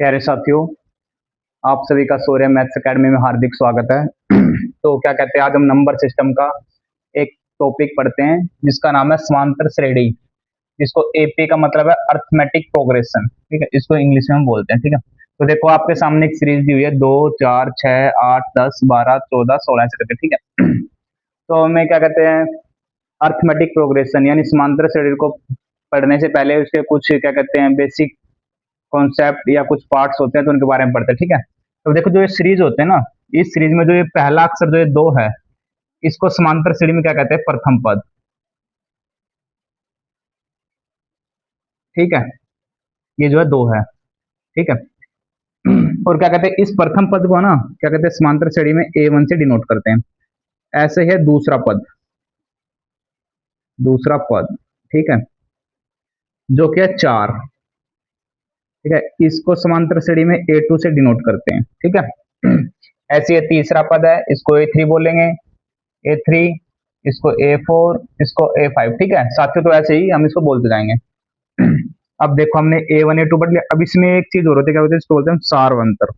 प्यारे साथियों, आप सभी का सूर्य मैथ्स एकेडमी में हार्दिक स्वागत है। तो क्या कहते हैं, आज हम नंबर सिस्टम का एक टॉपिक पढ़ते हैं जिसका नाम है समांतर श्रेणी, जिसको एपी का मतलब है अर्थमेटिक प्रोग्रेशन। ठीक है, इसको इंग्लिश में हम बोलते हैं। ठीक है, तो देखो आपके सामने एक सीरीज दी हुई है, 2, 4, 6, 8, 10, 12, 14, 16 ऐसे करके। ठीक है, तो हमें क्या कहते हैं, अर्थमेटिक प्रोग्रेशन यानी समांतर श्रेणी को पढ़ने से पहले उसके कुछ क्या कहते हैं बेसिक कॉन्सेप्ट या कुछ पार्ट्स होते हैं, तो उनके बारे में पढ़ते हैं। ठीक है, तो देखो जो ये सीरीज होते हैं ना, इस सीरीज में जो ये पहला अक्षर जो ये दो है, इसको समांतर श्रेणी में क्या कहते हैं, प्रथम पद। ठीक है, ये जो है दो है। ठीक है, और क्या कहते हैं, इस प्रथम पद को ना क्या कहते हैं, समांतर श्रेणी में A1 से डिनोट करते हैं। ऐसे है दूसरा पद, दूसरा पद। ठीक है, जो कि है चार। ठीक है, इसको समांतर श्रेणी में A2 से डिनोट करते हैं। ठीक है, ऐसे ये तीसरा पद है, इसको A3 बोलेंगे, A3, इसको A4, इसको A5। ठीक है साथियों, तो ऐसे ही हम इसको बोलते जाएंगे। अब देखो हमने A1 A2 पढ़ लिया, अब इसमें एक चीज और होती है, क्या बोलते हैं, इसको बोलते हैं सारवंतर।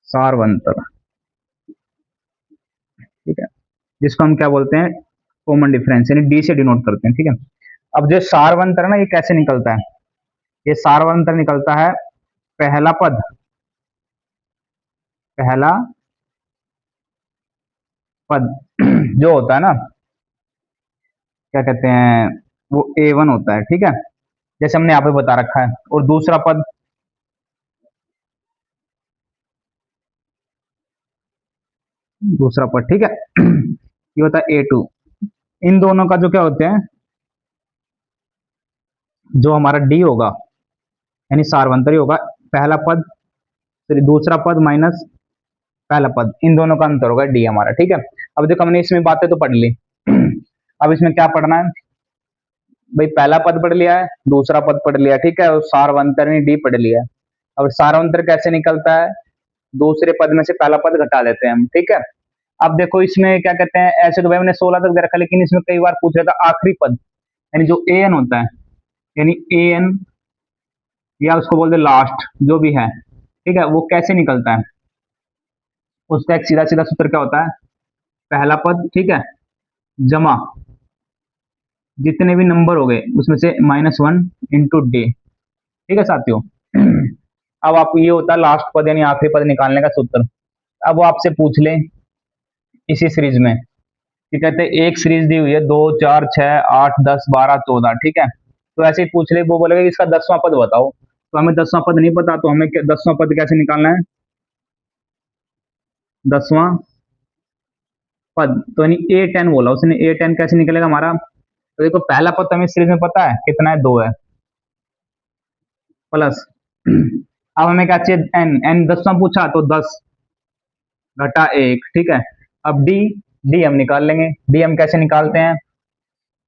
सारवंतर, ठीक है, जिसको हम क्या बोलते हैं, कॉमन डिफरेंस, यानी डी से डिनोट करते हैं। ठीक है, अब जो सारवंतर है ना, ये कैसे निकलता है, ये सारवंतर निकलता है, पहला पद, पहला पद जो होता है ना, क्या कहते हैं, वो A1 होता है। ठीक है, जैसे हमने यहाँ पे बता रखा है, और दूसरा पद, दूसरा पद, ठीक है, ये होता है A2। इन दोनों का जो क्या होते हैं, जो हमारा डी होगा, यानी सारवंतरी होगा, पहला पद फिर दूसरा पद माइनस पहला पद, इन दोनों का अंतर होगा डी हमारा। ठीक है, अब देखो हमने इसमें बातें तो पढ़ ली, अब इसमें क्या पढ़ना है भाई, पहला पद पढ़ लिया है, दूसरा पद पढ़ लिया, ठीक है, और सारवंतरनी डी पढ़ लिया है। अब सारवंतर कैसे निकलता है, दूसरे पद में से पहला पद घटा देते हैं हम। ठीक है, अब देखो इसमें क्या कहते हैं, ऐसे तो भाई हमने 16 तक दे रखा, लेकिन इसमें कई बार पूछ रहा था आखिरी पद, यानी जो एन होता है, यानी एन, या उसको बोलते लास्ट जो भी है। ठीक है, वो कैसे निकलता है, उसका एक सीधा सीधा सूत्र क्या होता है, पहला पद, ठीक है, जमा जितने भी नंबर हो गए उसमें से -1 इंटू डे। ठीक है साथियों, अब आपको ये होता है लास्ट पद यानी आखिरी पद निकालने का सूत्र। अब वो आपसे पूछ ले इसी सीरीज में कि कहते हैं एक सीरीज दी हुई है, 2, 4, 6, 8, 10, 12, 14। ठीक है, तो ऐसे ही पूछ ले, वो बोलेगा कि इसका 10वां पद बताओ, तो हमें 10वां पद नहीं पता, तो हमें 10वां पद कैसे निकालना है, 10वां पद, तो यानी A10 बोला उसने, A10 कैसे निकलेगा हमारा, तो देखो पहला पद तो हमें सीरीज में पता है कितना है, दो है, प्लस अब हमें क्या चाहिए, एन, एन 10वां पूछा तो 10 घटा एक। ठीक है, अब डी, डी हम निकाल लेंगे, डी हम कैसे निकालते हैं,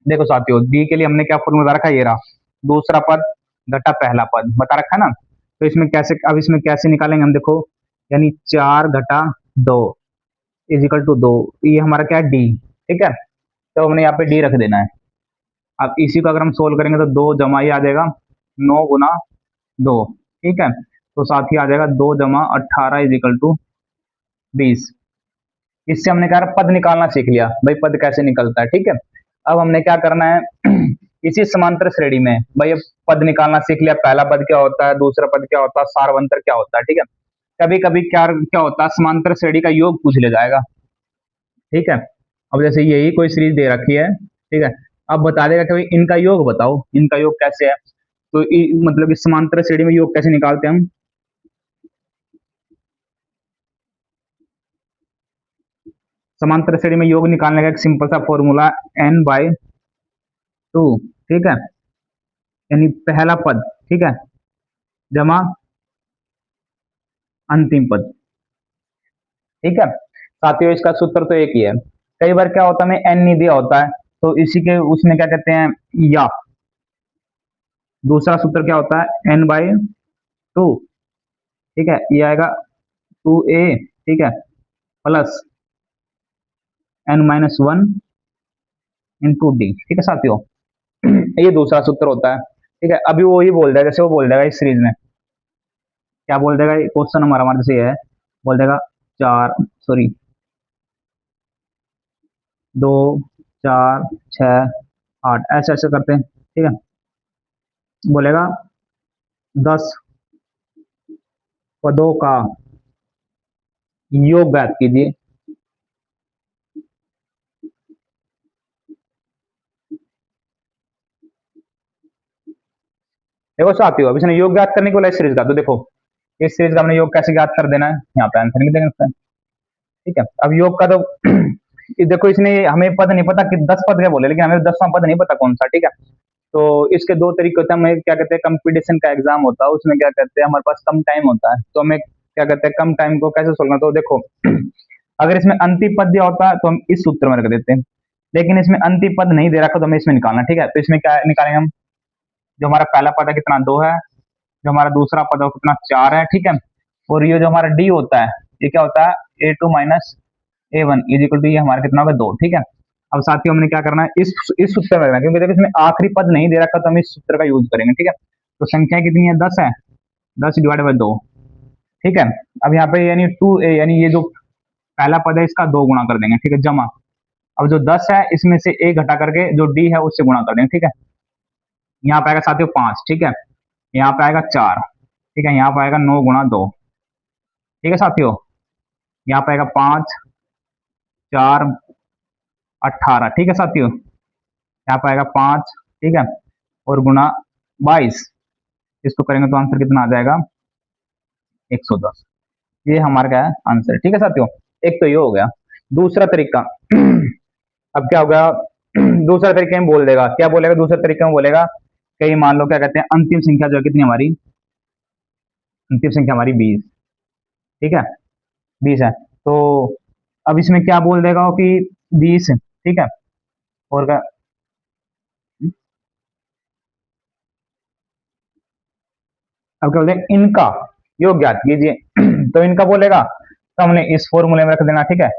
देखो साथियों, डी के लिए हमने क्या फॉर्मूला रखा है, ये रहा, दूसरा पद घटा पहला पद बता रखा है ना। तो इसमें कैसे, अब इसमें कैसे निकालेंगे हम, देखो, यानी 4 घटा 2 इज इक्वल टू 2, ये हमारा क्या है, डी। ठीक है, तो हमने यहाँ पे डी रख देना है। अब इसी को अगर हम सोल्व करेंगे तो 2 जमा ये आ जाएगा 9 गुना 2। ठीक है, तो साथ ही आ जाएगा 2 जमा 18 इज इक्वल टू 20। इससे हमने क्या पद निकालना सीख लिया भाई, पद कैसे निकलता है। ठीक है, अब हमने क्या करना है, इसी समांतर श्रेणी में भाई अब पद निकालना सीख लिया, पहला पद क्या होता है, दूसरा पद क्या होता है, सारवंतर क्या होता है। ठीक है, कभी कभी क्या क्या होता है, समांतर श्रेणी का योग पूछ ले जाएगा। ठीक है, अब जैसे यही कोई सीरीज दे रखी है, ठीक है, अब बता देगा कि भाई इनका योग बताओ, इनका योग कैसे है, तो मतलब इस समांतर श्रेणी में योग कैसे निकालते हैं हम, समांतर श्रेणी में योग निकालने का एक सिंपल सा फॉर्मूला, n/2। ठीक है, यानी पहला पद, ठीक है, जमा अंतिम पद। ठीक है साथियों, इसका सूत्र तो एक ही है। कई बार क्या होता है, हमें n नहीं दिया होता है, तो इसी के उसमें क्या कहते हैं, या दूसरा सूत्र क्या होता है, n/2। ठीक है, ये आएगा 2a, ठीक है, प्लस n-1 इंटू डी। ठीक है साथियों, ये दूसरा सूत्र होता है। ठीक है, अभी वो ही बोल देगा, जैसे वो बोल देगा इस सीरीज में क्या बोल देगा, क्वेश्चन हमारा हमारे से ये है, बोल देगा चार, सॉरी, दो, चार, छ, आठ, ऐसे ऐसे करते हैं, ठीक है। बोलेगा 10 पदों का योग ज्ञात कीजिए। देखो साथियों, अब इसने योग ज्ञात करने को बोला इस सीरीज का, तो देखो इस सीरीज का हमने योग कैसे ज्ञात कर देना है, यहाँ पे आंसर नहीं देंगे इसका। ठीक है, अब योग का तो ये देखो, इसने हमें पद नहीं पता कि 10 पद क्या बोले, लेकिन हमें 10वां पद नहीं पता कौन सा। ठीक है, तो इसके दो तरीके होते हैं, हमें क्या कहते हैं, कंपटीशन का एग्जाम होता है, उसमें क्या कहते हैं, हमारे पास कम टाइम होता है, तो हमें क्या कहते हैं, कम टाइम को कैसे सोल्व करना। तो देखो अगर इसमें अंतिम पद दिया होता है तो हम इस सूत्र में रख देते हैं, लेकिन इसमें अंतिम पद नहीं दे रखा तो हमें इसमें निकालना। ठीक है, तो इसमें क्या निकालेंगे हम, जो हमारा पहला पद है कितना, 2 है, जो हमारा दूसरा पद है कितना, 4 है। ठीक है, और ये जो हमारा डी होता है, ये क्या होता है, A2 minus A1 is equal to, ये हमारा कितना होगा, 2। ठीक है, अब साथियों हमने क्या करना है, इस सूत्र में रखना है, क्योंकि देखो इसमें आखिरी पद नहीं दे रखा तो हम इस सूत्र का यूज करेंगे। ठीक है, तो संख्या कितनी है, 10 है, 10 डिवाइड बाई 2। ठीक है, अब यहाँ पे यानी 2A, यानी ये जो पहला पद है इसका 2 गुणा कर देंगे। ठीक है, जमा, अब जो 10 है इसमें से A घटा करके जो D है उससे गुणा कर देंगे। ठीक है, यहाँ पे आएगा साथियों 5। ठीक है, यहाँ पे आएगा 4। ठीक है, यहाँ पे आएगा 9 गुणा 2। ठीक है साथियों, यहाँ पे आएगा 5, 4, 18। ठीक है साथियों, यहाँ पे आएगा 5। ठीक है, और गुणा 22, इसको करेंगे तो आंसर कितना आ जाएगा, 110। ये हमारा क्या है, आंसर। ठीक है साथियों, एक तो ये हो गया। दूसरा तरीका अब क्या होगा, दूसरा तरीके में बोल देगा, क्या बोलेगा, दूसरे तरीके में बोलेगा, कहीं मान लो क्या कहते हैं, अंतिम संख्या जो है कितनी हमारी, अंतिम संख्या हमारी 20। ठीक है, 20 है, तो अब इसमें क्या बोल देगा कि 20। ठीक है, और क्या, अब क्या बोलते हैं, इनका योग ज्ञात कीजिए। तो इनका बोलेगा तो हमने इस फॉर्मूले में रख देना। ठीक है,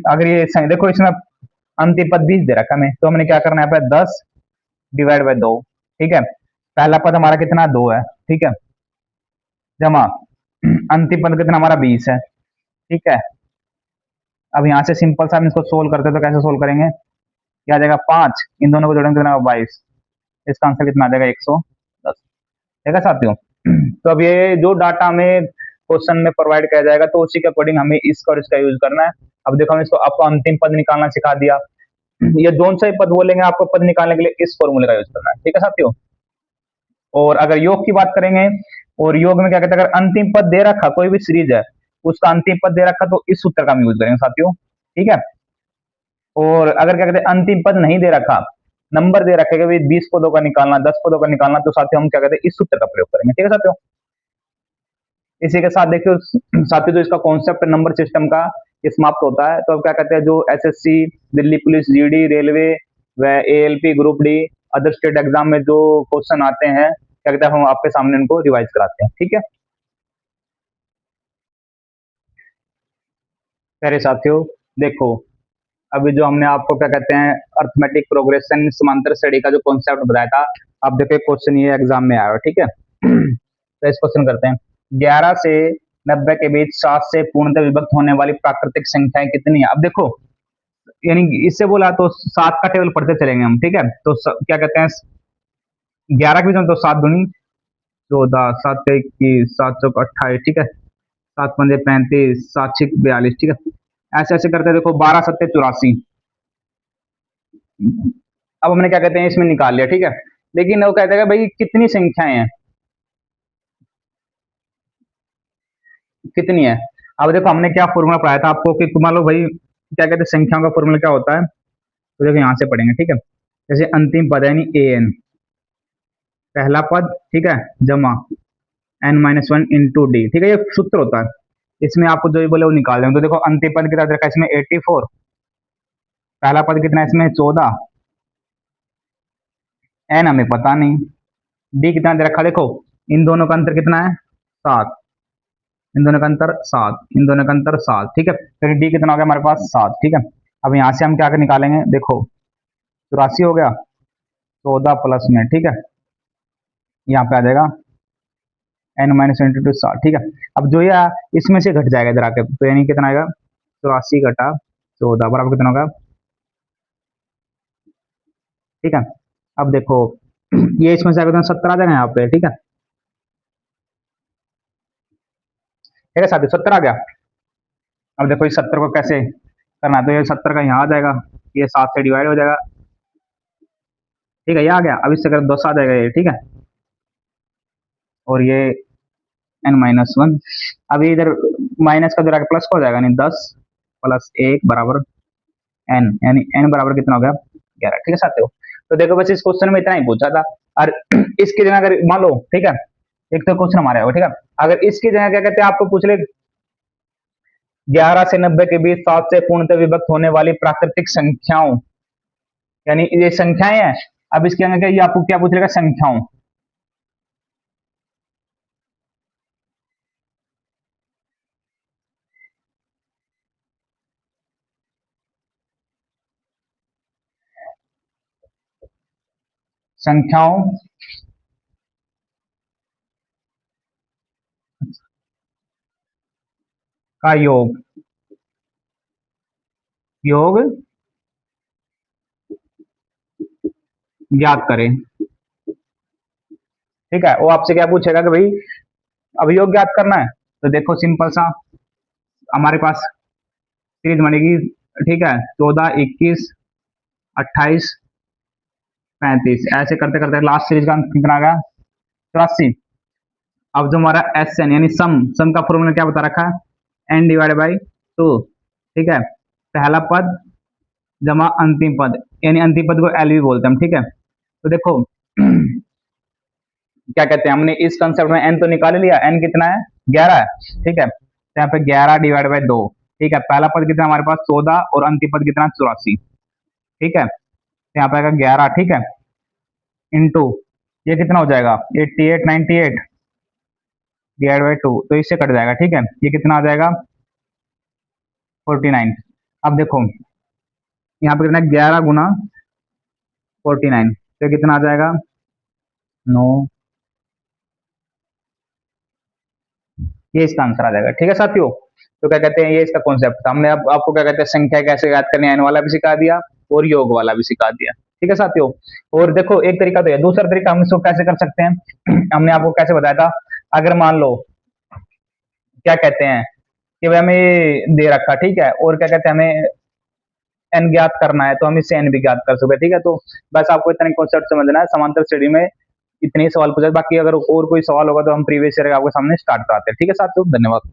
अगर ये देखो इसमें अंतिम पद 20 दे रखा हमें, तो हमने क्या करना है, पे 10 डिवाइड बाई 2। ठीक है, पहला पद हमारा कितना, 2 है। ठीक है, जमा अंतिम पद कितना हमारा, 20 है। ठीक है, अब यहाँ से सिंपल सा हम इसको सोल्व करते हैं, तो कैसे सोल्व करेंगे, क्या आ जाएगा, 5, इन दोनों को जोड़ेंगे कितना, 22, इसका आंसर कितना आ जाएगा, 110। ठीक है साथियों, तो अब ये जो डाटा हमें क्वेश्चन में प्रोवाइड किया जाएगा, तो उसी के अकॉर्डिंग हमें इसका और इसका यूज करना है। अब देखो हम इसको, आपको अंतिम पद निकालना सिखा दिया, ये जोन से पद बोलेंगे आपको पद निकालने के लिए इस फॉर्मूले का यूज करना है। ठीक है साथियों, और अगर योग की बात करेंगे, और योग में क्या कहते हैं, अगर अंतिम पद दे रखा, कोई भी सीरीज है उसका अंतिम पद दे रखा, तो इस सूत्र का हम यूज करेंगे साथियों। ठीक है, और अगर क्या कहते हैं, अंतिम पद नहीं दे रखा, नंबर दे रखे कि भाई 20 पदों का निकालना, 10 पदों का निकालना, तो साथियों हम क्या कहते हैं, इस सूत्र का प्रयोग करेंगे। ठीक है साथियों, इसी के साथ देखियो साथियों, तो इसका कॉन्सेप्ट नंबर सिस्टम का ये समाप्त होता है। तो अब क्या कहते हैं, जो SSC, Delhi police, GD, railway व ALP, group D, other state exam में जो क्वेश्चन आते हैं, क्या कहते हैं, हम आपके सामने उनको रिवाइज कराते हैं। ठीक है, प्यारे साथियों, देखो अभी जो हमने आपको क्या कहते हैं, अर्थमेटिक प्रोग्रेशन समांतर श्रेणी का जो कॉन्सेप्ट बताया था, अब देखो क्वेश्चन ये एग्जाम में आया है। ठीक है, तो इस क्वेश्चन करते हैं, 11 से 90 के बीच 7 से पूर्णतः विभक्त होने वाली प्राकृतिक संख्याएं कितनी है। अब देखो, यानी इससे बोला तो 7 का टेबल पढ़ते चलेंगे हम। ठीक है, तो क्या कहते हैं, 11 के बीच में तो 7 दूनी 14, 7 21, 7 चौक 28। ठीक है, 7 पंजे 35, 7 छिक 42। ठीक है, ऐसे ऐसे करते हैं, देखो 12 सत्ते 84। अब हमने क्या कहते हैं, इसमें निकाल लिया। ठीक है, लेकिन वो कहते हैं भाई कितनी संख्याएं हैं, कितनी है। अब देखो हमने क्या फॉर्मूला पढ़ाया था आपको, कि मान लो भाई क्या कहते हैं, संख्याओं का फॉर्मूला क्या होता है, तो देखो यहाँ से पढ़ेंगे। ठीक है, जैसे अंतिम पद है यानी an, पहला पद, ठीक है, जमा n-1 इंटू डी। ठीक है, ये सूत्र होता है, इसमें आपको जो भी बोले वो निकाल देंगे। तो देखो अंतिम पद कितना देखा इसमें, 84, पहला पद कितना है इसमें, 14, n हमें पता नहीं, डी कितना दे रखा, देखो इन दोनों का अंतर कितना है, 7, इन दोनों का अंतर 7, इन दोनों का अंतर 7। ठीक है, फिर डी कितना हो गया हमारे पास, 7। ठीक है, अब यहाँ से हम क्या कर निकालेंगे, देखो 84 हो गया, 14 प्लस में। ठीक है, यहाँ पे आ जाएगा n माइनस इंटू टू 7, ठीक है। अब जो ये इसमें से घट जाएगा इधर आके, तो यानी कितना आएगा 84 घटा 14 बराबर कितना होगा, ठीक है। अब देखो ये इसमें से आएगा तो 70 आ जाएगा यहाँ पे, ठीक है साथियों, 70 आ गया। अब देखो इस 70 को कैसे करना है, तो ये 70 का यहाँ आ जाएगा, ये 7 से डिवाइड हो जाएगा, ठीक है, ये आ गया। अब इससे अगर 10 आ जाएगा ये, ठीक है, और ये n माइनस 1, अभी इधर माइनस का जो प्लस का हो जाएगा, नहीं 10 प्लस 1 बराबर n, यानी n बराबर कितना हो गया 11, ठीक है साथियों। तो देखो बस इस क्वेश्चन में इतना ही पूछा था, और इसकी जगह अगर मान लो, ठीक है, एक तो क्वेश्चन हमारा है, ठीक है, अगर इसकी जगह क्या कहते हैं आपको पूछ ले 11 से 90 के बीच 7 से पूर्णतः विभक्त होने वाली प्राकृतिक संख्याओं, यानी ये संख्याएं हैं। अब इसके अंदर क्या ये आपको क्या पूछ लेगा, संख्याओं, संख्याओं का योग, योग ज्ञात करें, ठीक है। वो आपसे क्या पूछेगा कि भाई अब योग ज्ञात करना है, तो देखो सिंपल सा हमारे पास सीरीज बनेगी, ठीक है, 14, 21, 28, 35, ऐसे करते करते लास्ट सीरीज का कितना आ गया 84। अब जो हमारा एस एन यानी सम का फॉर्मूला क्या बता रखा है, एन डिवाइड बाई 2, ठीक है, पहला पद जमा अंतिम पद, यानी अंतिम पद को एल भी बोलते हैं हम, ठीक है। तो देखो क्या कहते हैं, हमने इस कंसेप्ट में एन तो निकाल लिया, एन कितना है 11 है, ठीक है, तो यहाँ पे 11 डिवाइड बाई 2, ठीक है, पहला पद कितना हमारे पास 14 और अंतिम पद कितना 84, ठीक है, तो यहाँ पे आएगा 11, ठीक है, इंटू ये कितना हो जाएगा 88, 98 डिवाइड बाई 2, तो इससे कट जाएगा, ठीक है, ये कितना आ जाएगा 49। अब देखो यहाँ पे कितना 11 गुना 49, तो कितना आ जाएगा 9, ये इसका आंसर आ जाएगा, ठीक है साथियों। तो क्या कहते हैं ये इसका कॉन्सेप्ट था, हमने अब आपको क्या कहते हैं संख्या कैसे याद करनी है, एन वाला भी सिखा दिया और योग वाला भी सिखा दिया, ठीक है साथियों। और देखो एक तरीका तो है, दूसरा तरीका हम इसको कैसे कर सकते हैं हमने आपको कैसे बताया था, अगर मान लो क्या कहते हैं कि भाई हमें दे रखा, ठीक है, और क्या कहते हैं हमें एन ज्ञात करना है, तो हम इससे एन भी ज्ञात कर सकते हैं, ठीक है। तो बस आपको इतना कॉन्सेप्ट समझना है, समांतर श्रेणी में इतने ही सवाल पूछे, बाकी अगर और कोई सवाल होगा तो हम प्रीवियस ईयर आपके सामने स्टार्ट कराते हैं, ठीक है साथियों, धन्यवाद।